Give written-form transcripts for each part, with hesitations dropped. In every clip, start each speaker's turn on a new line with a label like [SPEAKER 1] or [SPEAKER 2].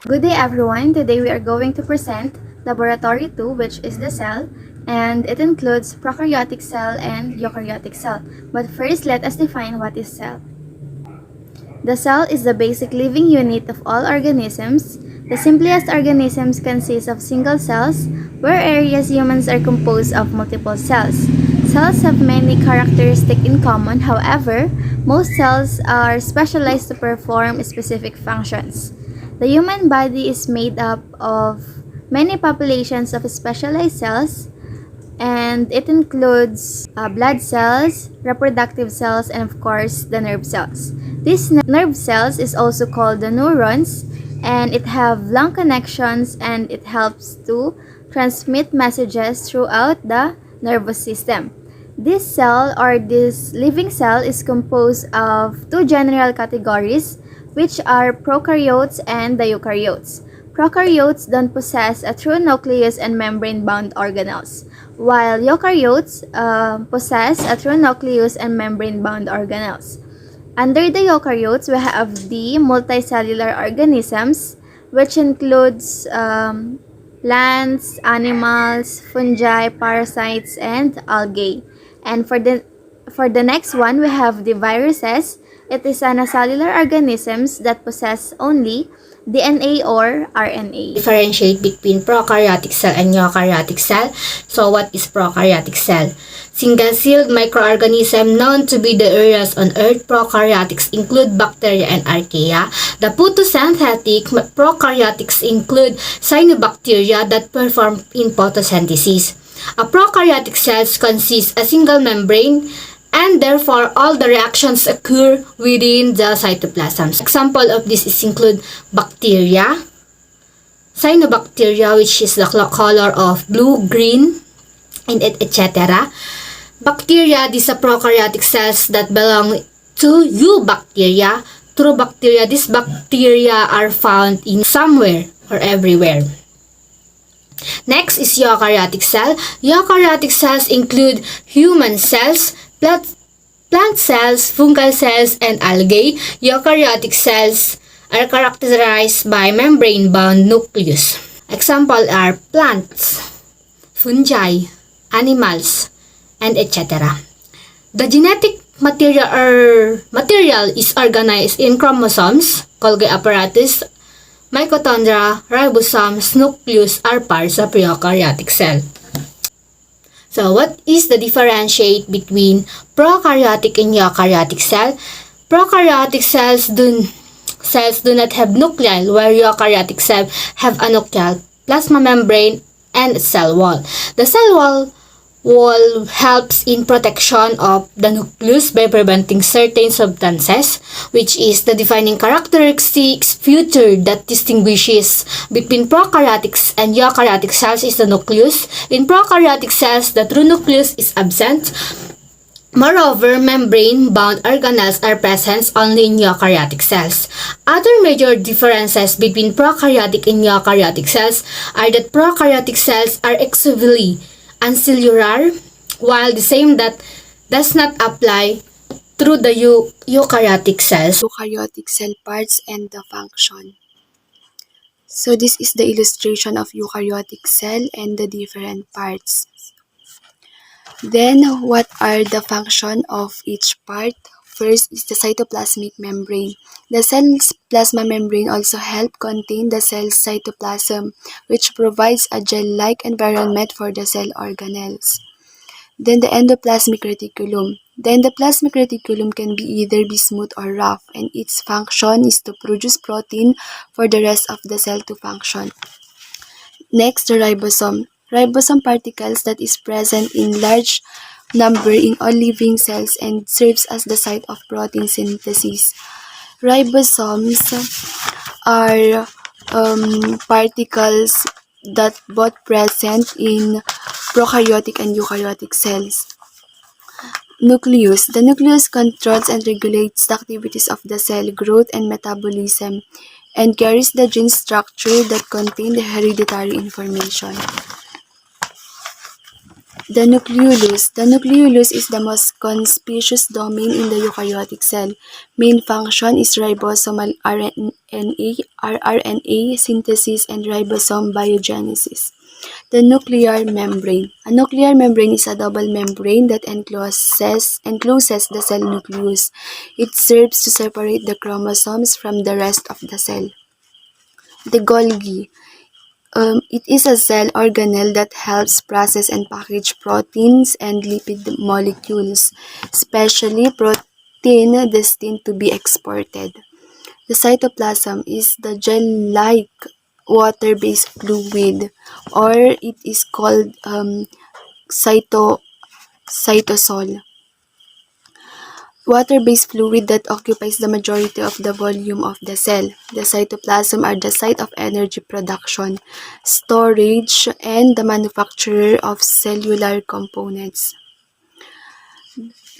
[SPEAKER 1] Good day everyone. Today we are going to present Laboratory 2, which is the cell, and it includes prokaryotic cell and eukaryotic cell. But first, let us define what is cell. The cell is the basic living unit of all organisms. The simplest organisms consist of single cells, whereas humans are composed of multiple cells. Cells have many characteristics in common, however, most cells are specialized to perform specific functions. The human body is made up of many populations of specialized cells, and it includes blood cells, reproductive cells, and of course the nerve cells. These nerve cells is also called the neurons, and it have long connections and it helps to transmit messages throughout the nervous system. This cell or this living cell is composed of two general categories, which are prokaryotes and the eukaryotes. Prokaryotes don't possess a true nucleus and membrane-bound organelles, while eukaryotes possess a true nucleus and membrane-bound organelles. Under the eukaryotes, we have the multicellular organisms, which includes plants, animals, fungi, parasites, and algae. And for the next one, we have the viruses. It is unicellular organisms that possess only DNA or RNA.
[SPEAKER 2] Differentiate between prokaryotic cell and eukaryotic cell. So what is prokaryotic cell? Single-celled microorganism known to be the earliest on Earth. Prokaryotics include bacteria and archaea. The photosynthetic prokaryotics include cyanobacteria that perform in photosynthesis. A prokaryotic cells consist a single membrane, and therefore all the reactions occur within the cytoplasm. Example of this is include bacteria, cyanobacteria, which is the color of blue, green, and etc. Bacteria, these are prokaryotic cells that belong to eubacteria. Through bacteria, these bacteria are found in somewhere or everywhere. Next is eukaryotic cell. Eukaryotic cells include human cells, plant cells, fungal cells, and algae. Eukaryotic cells are characterized by membrane-bound nucleus. Example are plants, fungi, animals, and etc. The genetic material is organized in chromosomes, Golgi apparatus, mitochondria, ribosomes, nucleus are parts of eukaryotic cell. So, what is the differentiate between prokaryotic and eukaryotic cell? Prokaryotic cells do not have nuclei, where eukaryotic cells have a nucleus, plasma membrane, and cell wall. The cell wall helps in protection of the nucleus by preventing certain substances, which is the defining characteristics feature that distinguishes between prokaryotic and eukaryotic cells is the nucleus. In prokaryotic cells, the true nucleus is absent. Moreover, membrane-bound organelles are present only in eukaryotic cells. Other major differences between prokaryotic and eukaryotic cells are that prokaryotic cells are exclusively ancillular, while the same that does not apply through the eukaryotic cells.
[SPEAKER 3] Eukaryotic cell parts and the function. So this is the illustration of eukaryotic cell and the different parts. Then what are the function of each part? First is the cytoplasmic membrane. The cell's plasma membrane also helps contain the cell's cytoplasm, which provides a gel-like environment for the cell organelles. Then the endoplasmic reticulum. The endoplasmic reticulum can either be smooth or rough, and its function is to produce protein for the rest of the cell to function. Next, the ribosome. Ribosome particles that is present in large number in all living cells and serves as the site of protein synthesis. Ribosomes are particles that both present in prokaryotic and eukaryotic cells. Nucleus. The nucleus controls and regulates the activities of the cell growth and metabolism and carries the gene structure that contain the hereditary information. The nucleolus. The nucleolus is the most conspicuous domain in the eukaryotic cell. Main function is ribosomal rRNA synthesis and ribosome biogenesis. The nuclear membrane. A nuclear membrane is a double membrane that encloses the cell nucleus. It serves to separate the chromosomes from the rest of the cell. The Golgi. It is a cell organelle that helps process and package proteins and lipid molecules, especially protein destined to be exported. The cytoplasm is the gel-like water-based fluid, or it is called cytosol. Water-based fluid that occupies the majority of the volume of the cell. The cytoplasm are the site of energy production, storage, and the manufacture of cellular components.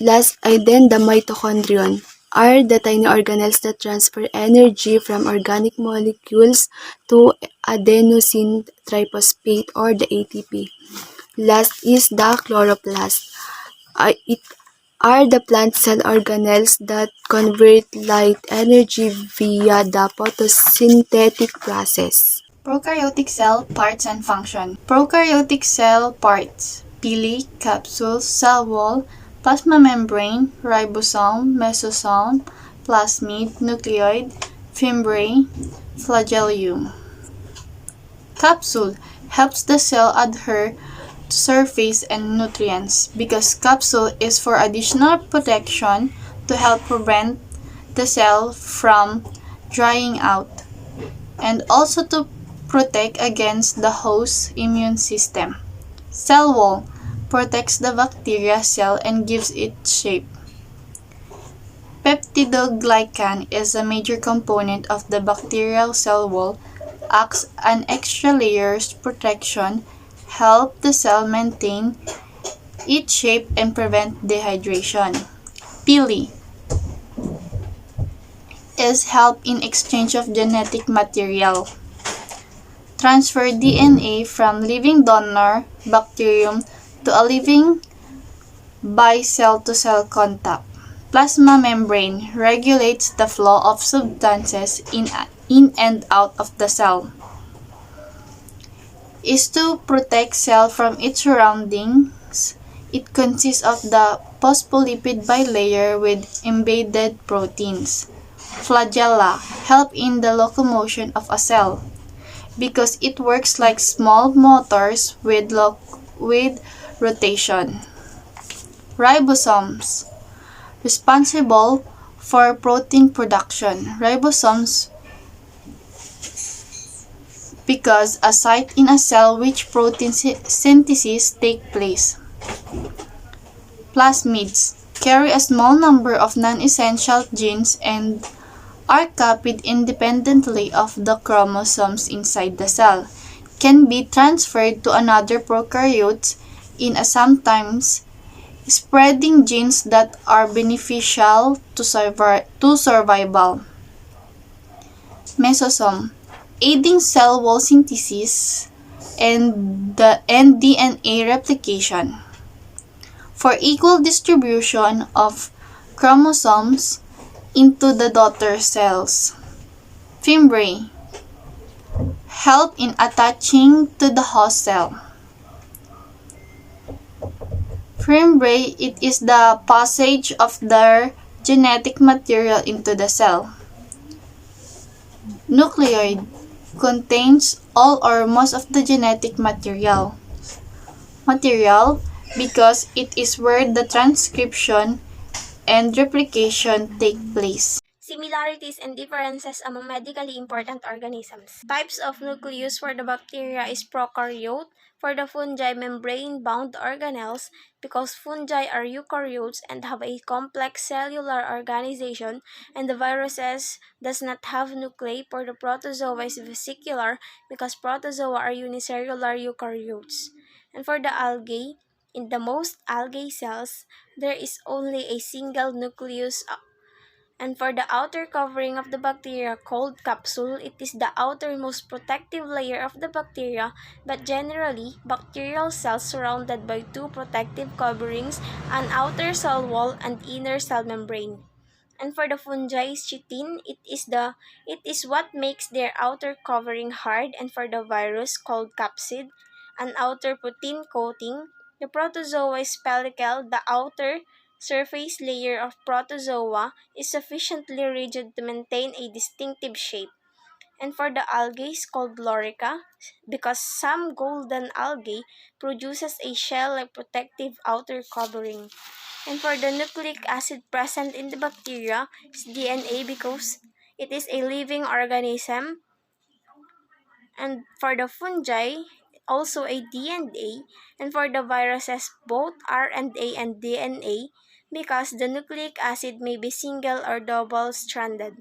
[SPEAKER 3] Then the mitochondrion are the tiny organelles that transfer energy from organic molecules to adenosine triphosphate or the ATP. Last is the chloroplast. It are the plant cell organelles that convert light energy via the photosynthetic process.
[SPEAKER 1] Prokaryotic cell parts and function. Prokaryotic cell parts: pili, capsule, cell wall, plasma membrane, ribosome, mesosome, plasmid, nucleoid, fimbriae, flagellum. Capsule helps the cell adhere to surface and nutrients because capsule is for additional protection to help prevent the cell from drying out and also to protect against the host's immune system. Cell wall protects the bacteria cell and gives it shape. Peptidoglycan is a major component of the bacterial cell wall, acts an extra layer's protection, help the cell maintain its shape and prevent dehydration. Pili is help in exchange of genetic material. Transfer DNA from living donor bacterium to a living by cell-to-cell contact. Plasma membrane regulates the flow of substances in and out of the cell. Is to protect cell from its surroundings. It consists of the phospholipid bilayer with embedded proteins. Flagella help in the locomotion of a cell because it works like small motors with rotation. Ribosomes responsible for protein production. Ribosomes because a site in a cell which protein synthesis take place. Plasmids carry a small number of non-essential genes and are copied independently of the chromosomes inside the cell, can be transferred to another prokaryote in a sometimes spreading genes that are beneficial to survival. Mesosome, aiding cell wall synthesis and DNA replication. For equal distribution of chromosomes into the daughter cells. Fimbriae help in attaching to the host cell. Fimbriae, it is the passage of their genetic material into the cell. Nucleoid contains all or most of the genetic material because it is where the transcription and replication take place.
[SPEAKER 4] Similarities and differences among medically important organisms. Types of nucleus for the bacteria is prokaryote, for the fungi membrane-bound organelles, because fungi are eukaryotes and have a complex cellular organization, and the viruses does not have nuclei. For the protozoa is vesicular, because protozoa are unicellular eukaryotes. And for the algae, in the most algae cells, there is only a single nucleus And for the outer covering of the bacteria called capsule, it is the outermost protective layer of the bacteria, but generally, bacterial cells surrounded by two protective coverings, an outer cell wall and inner cell membrane. And for the fungi chitin, it is what makes their outer covering hard, and for the virus called capsid, an outer protein coating. The protozoa is pellicle, the outer surface layer of protozoa is sufficiently rigid to maintain a distinctive shape. And for the algae is called lorica because some golden algae produces a shell-like protective outer covering. And for the nucleic acid present in the bacteria is DNA because it is a living organism. And for the fungi, also a DNA. And for the viruses, both RNA and DNA because the nucleic acid may be single or double-stranded.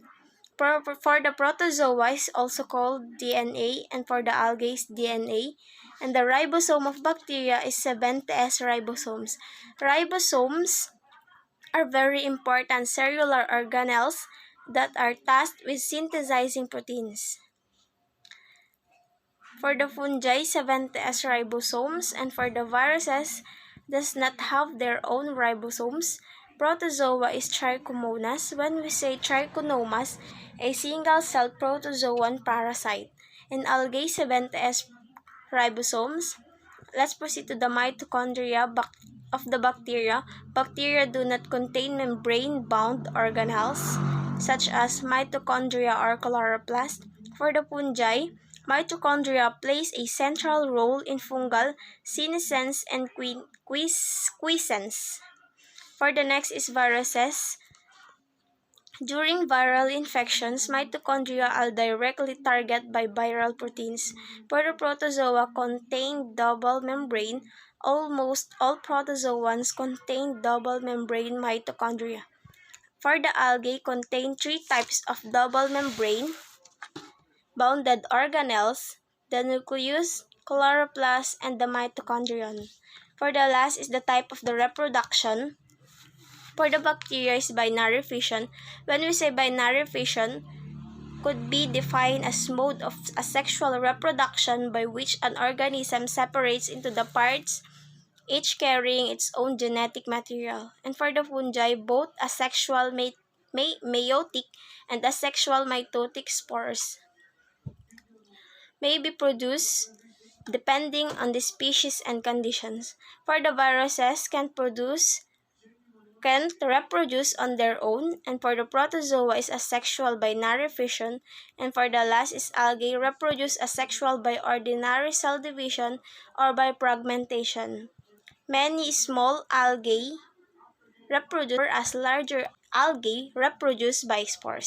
[SPEAKER 4] For the protozoa is also called DNA, and for the algae is DNA. And the ribosome of bacteria is 70S ribosomes. Ribosomes are very important cellular organelles that are tasked with synthesizing proteins. For the fungi, 70S ribosomes, and for the viruses, does not have their own ribosomes. Protozoa is Trichomonas. When we say Trichomonas, a single-cell protozoan parasite. And algae, 70S ribosomes. Let's proceed to the mitochondria of the bacteria. Bacteria do not contain membrane-bound organelles, such as mitochondria or chloroplast. For the fungi, mitochondria plays a central role in fungal senescence and quiescence. For the next is viruses. During viral infections, mitochondria are directly targeted by viral proteins. For the protozoa contain double membrane, almost all protozoans contain double membrane mitochondria. For the algae, contain three types of double membrane bounded organelles, the nucleus, chloroplast, and the mitochondrion. For the last is the type of the reproduction. For the bacteria is binary fission. When we say binary fission, could be defined as mode of asexual reproduction by which an organism separates into the parts, each carrying its own genetic material. And for the fungi, both asexual meiotic and asexual mitotic spores may be produced depending on the species and conditions. For the viruses, can reproduce on their own, and for the protozoa is asexual binary fission, and for the last is algae reproduce asexual by ordinary cell division or by fragmentation. Many small algae reproduce as larger algae reproduce by spores.